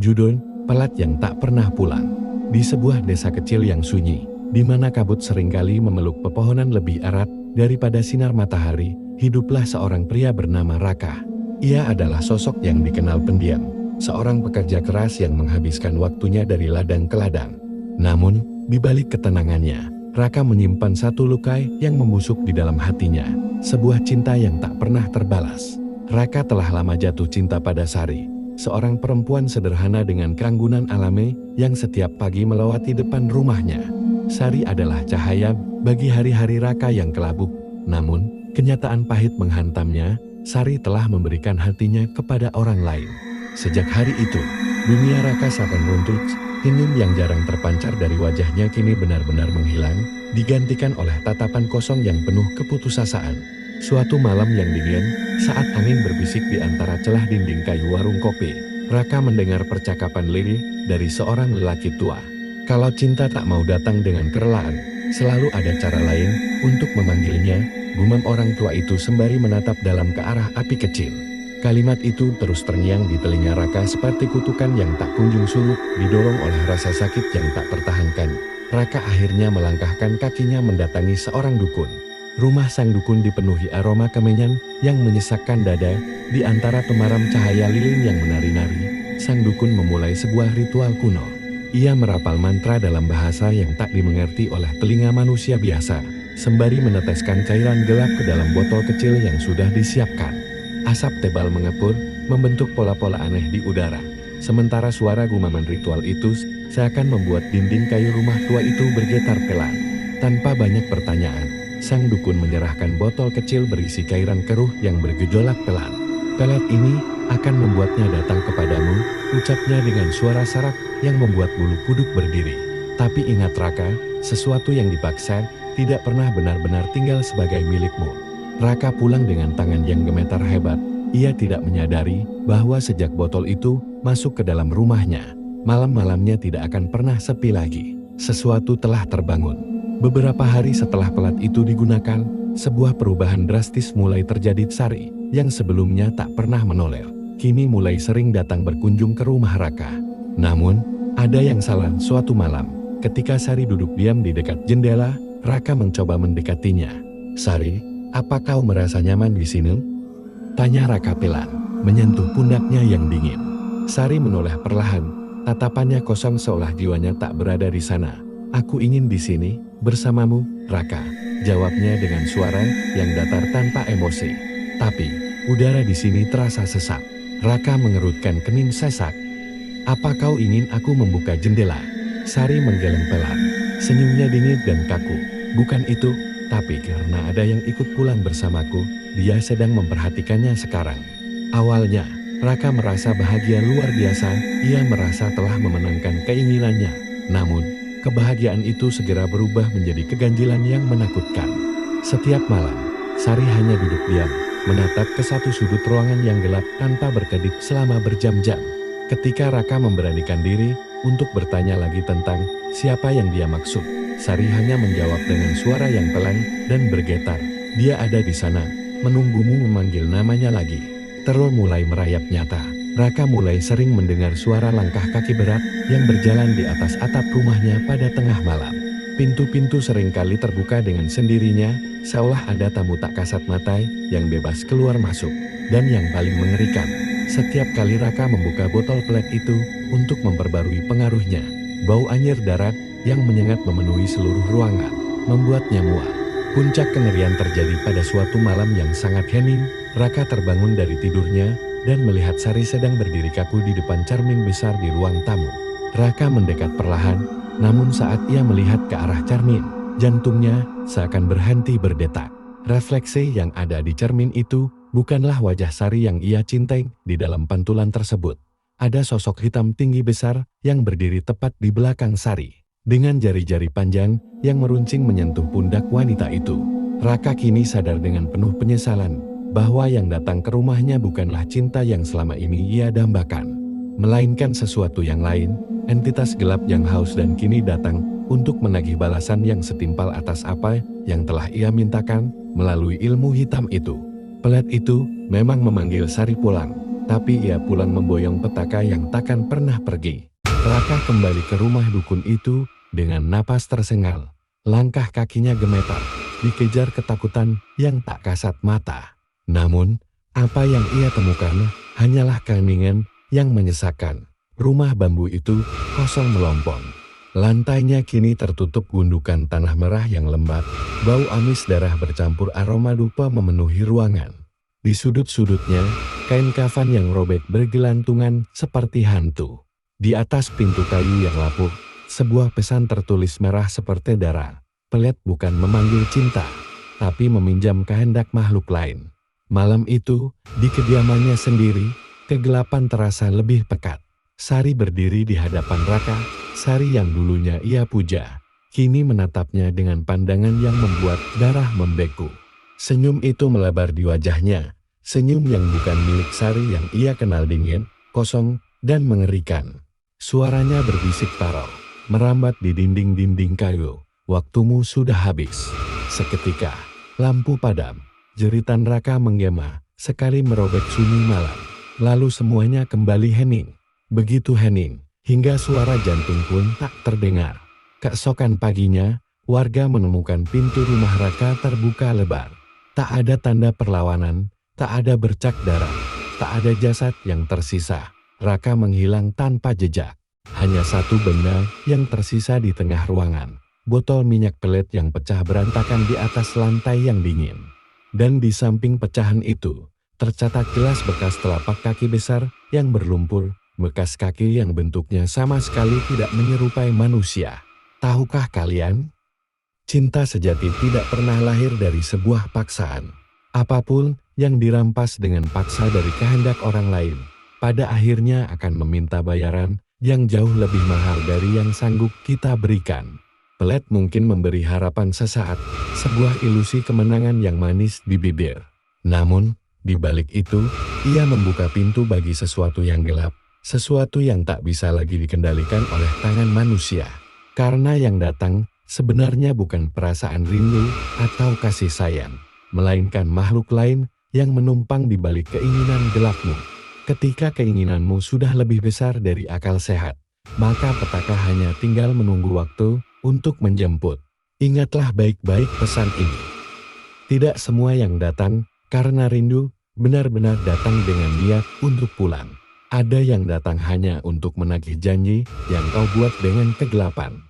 Judul, Pelat yang Tak Pernah Pulang. Di sebuah desa kecil yang sunyi, di mana kabut seringkali memeluk pepohonan lebih erat daripada sinar matahari, hiduplah seorang pria bernama Raka. Ia adalah sosok yang dikenal pendiam, seorang pekerja keras yang menghabiskan waktunya dari ladang ke ladang. Namun, di balik ketenangannya, Raka menyimpan satu luka yang membusuk di dalam hatinya, sebuah cinta yang tak pernah terbalas. Raka telah lama jatuh cinta pada Sari, seorang perempuan sederhana dengan keanggunan alami yang setiap pagi melewati depan rumahnya. Sari adalah cahaya bagi hari-hari Raka yang kelabu. Namun, kenyataan pahit menghantamnya. Sari telah memberikan hatinya kepada orang lain. Sejak hari itu, dunia Raka seakan runtuh. Senyum yang jarang terpancar dari wajahnya kini benar-benar menghilang, digantikan oleh tatapan kosong yang penuh keputusasaan. Suatu malam yang dingin, saat angin berbisik di antara celah dinding kayu warung kopi, Raka mendengar percakapan lirih dari seorang lelaki tua. Kalau cinta tak mau datang dengan kerelaan, selalu ada cara lain untuk memanggilnya, gumam orang tua itu sembari menatap dalam ke arah api kecil. Kalimat itu terus terngiang di telinga Raka seperti kutukan yang tak kunjung surut, didorong oleh rasa sakit yang tak tertahankan. Raka akhirnya melangkahkan kakinya mendatangi seorang dukun. Rumah sang dukun dipenuhi aroma kemenyan yang menyesakkan dada. Di antara pemaram cahaya lilin yang menari-nari, sang dukun memulai sebuah ritual kuno. Ia merapal mantra dalam bahasa yang tak dimengerti oleh telinga manusia biasa, sembari meneteskan cairan gelap ke dalam botol kecil yang sudah disiapkan. Asap tebal mengepul, membentuk pola-pola aneh di udara. Sementara suara gumaman ritual itu seakan membuat dinding kayu rumah tua itu bergetar pelan. Tanpa banyak pertanyaan, sang dukun menyerahkan botol kecil berisi cairan keruh yang bergejolak pelan. Pelet ini akan membuatnya datang kepadamu, ucapnya dengan suara sarak yang membuat bulu kuduk berdiri. Tapi ingat Raka, sesuatu yang dipaksa tidak pernah benar-benar tinggal sebagai milikmu. Raka pulang dengan tangan yang gemetar hebat. Ia tidak menyadari bahwa sejak botol itu masuk ke dalam rumahnya, malam-malamnya tidak akan pernah sepi lagi. Sesuatu telah terbangun. Beberapa hari setelah pelat itu digunakan, sebuah perubahan drastis mulai terjadi. Sari, yang sebelumnya tak pernah menoleh, kini mulai sering datang berkunjung ke rumah Raka. Namun, ada yang salah. Suatu malam, ketika Sari duduk diam di dekat jendela, Raka mencoba mendekatinya. "Sari, apa kau merasa nyaman di sini?" tanya Raka pelan, menyentuh pundaknya yang dingin. Sari menoleh perlahan, tatapannya kosong seolah jiwanya tak berada di sana. "Aku ingin di sini, bersamamu, Raka," jawabnya dengan suara yang datar tanpa emosi. Tapi, udara di sini terasa sesak. Raka mengerutkan kening sesak. "Apa kau ingin aku membuka jendela?" Sari menggeleng pelan, senyumnya dingin dan kaku. "Bukan itu. Tapi karena ada yang ikut pulang bersamaku, dia sedang memperhatikannya sekarang." Awalnya, Raka merasa bahagia luar biasa. Ia merasa telah memenangkan keinginannya. Namun, kebahagiaan itu segera berubah menjadi keganjilan yang menakutkan. Setiap malam, Sari hanya duduk diam, menatap ke satu sudut ruangan yang gelap tanpa berkedip selama berjam-jam. Ketika Raka memberanikan diri untuk bertanya lagi tentang siapa yang dia maksud, Sari hanya menjawab dengan suara yang pelan dan bergetar. "Dia ada di sana, menunggumu." Memanggil namanya lagi terus mulai merayap nyata. Raka mulai sering mendengar suara langkah kaki berat yang berjalan di atas atap rumahnya pada tengah malam. Pintu-pintu seringkali terbuka dengan sendirinya, seolah ada tamu tak kasat mata yang bebas keluar masuk. Dan yang paling mengerikan, setiap kali Raka membuka botol pelet itu untuk memperbarui pengaruhnya, bau anyir darat yang menyengat memenuhi seluruh ruangan, membuatnya mual. Puncak kengerian terjadi pada suatu malam yang sangat hening. Raka terbangun dari tidurnya dan melihat Sari sedang berdiri kaku di depan cermin besar di ruang tamu. Raka mendekat perlahan, namun saat ia melihat ke arah cermin, jantungnya seakan berhenti berdetak. Refleksi yang ada di cermin itu bukanlah wajah Sari yang ia cintai. Di dalam pantulan tersebut, ada sosok hitam tinggi besar yang berdiri tepat di belakang Sari. Dengan jari-jari panjang yang meruncing menyentuh pundak wanita itu, Raka kini sadar dengan penuh penyesalan bahwa yang datang ke rumahnya bukanlah cinta yang selama ini ia dambakan, melainkan sesuatu yang lain, entitas gelap yang haus dan kini datang untuk menagih balasan yang setimpal atas apa yang telah ia mintakan melalui ilmu hitam itu. Pelet itu memang memanggil Sari pulang, Tapi ia pulang memboyong petaka yang takkan pernah pergi. Raka kembali ke rumah dukun itu dengan napas tersengal. Langkah kakinya gemetar, dikejar ketakutan yang tak kasat mata. Namun, apa yang ia temukan hanyalah keheningan yang menyesakkan. Rumah bambu itu kosong melompong. Lantainya kini tertutup gundukan tanah merah yang lembab. Bau amis darah bercampur aroma dupa memenuhi ruangan. Di sudut-sudutnya, kain kafan yang robek bergelantungan seperti hantu. Di atas pintu kayu yang lapuk, sebuah pesan tertulis merah seperti darah. Pelet bukan memanggil cinta, tapi meminjam kehendak makhluk lain. Malam itu, di kediamannya sendiri, kegelapan terasa lebih pekat. Sari berdiri di hadapan Raka, Sari yang dulunya ia puja. Kini menatapnya dengan pandangan yang membuat darah membeku. Senyum itu melebar di wajahnya, senyum yang bukan milik Sari yang ia kenal dingin, kosong, dan mengerikan. Suaranya berbisik parau, merambat di dinding-dinding kayu. Waktumu sudah habis. Seketika, lampu padam, jeritan Raka menggema, sekali merobek sunyi malam. Lalu semuanya kembali hening. Begitu hening, hingga suara jantung pun tak terdengar. Keesokan paginya, warga menemukan pintu rumah Raka terbuka lebar. Tak ada tanda perlawanan, tak ada bercak darah, tak ada jasad yang tersisa. Raka menghilang tanpa jejak. Hanya satu benda yang tersisa di tengah ruangan. Botol minyak pelet yang pecah berantakan di atas lantai yang dingin. Dan di samping pecahan itu, tercatat jelas bekas telapak kaki besar yang berlumpur, bekas kaki yang bentuknya sama sekali tidak menyerupai manusia. Tahukah kalian? Cinta sejati tidak pernah lahir dari sebuah paksaan. Apapun yang dirampas dengan paksa dari kehendak orang lain, pada akhirnya akan meminta bayaran yang jauh lebih mahal dari yang sanggup kita berikan. Pelet mungkin memberi harapan sesaat, sebuah ilusi kemenangan yang manis di bibir. Namun, di balik itu, ia membuka pintu bagi sesuatu yang gelap, sesuatu yang tak bisa lagi dikendalikan oleh tangan manusia. Karena yang datang sebenarnya bukan perasaan rindu atau kasih sayang, melainkan makhluk lain yang menumpang di balik keinginan gelapmu. Ketika keinginanmu sudah lebih besar dari akal sehat, maka petaka hanya tinggal menunggu waktu untuk menjemput. Ingatlah baik-baik pesan ini. Tidak semua yang datang karena rindu benar-benar datang dengan niat untuk pulang. Ada yang datang hanya untuk menagih janji yang kau buat dengan kegelapan.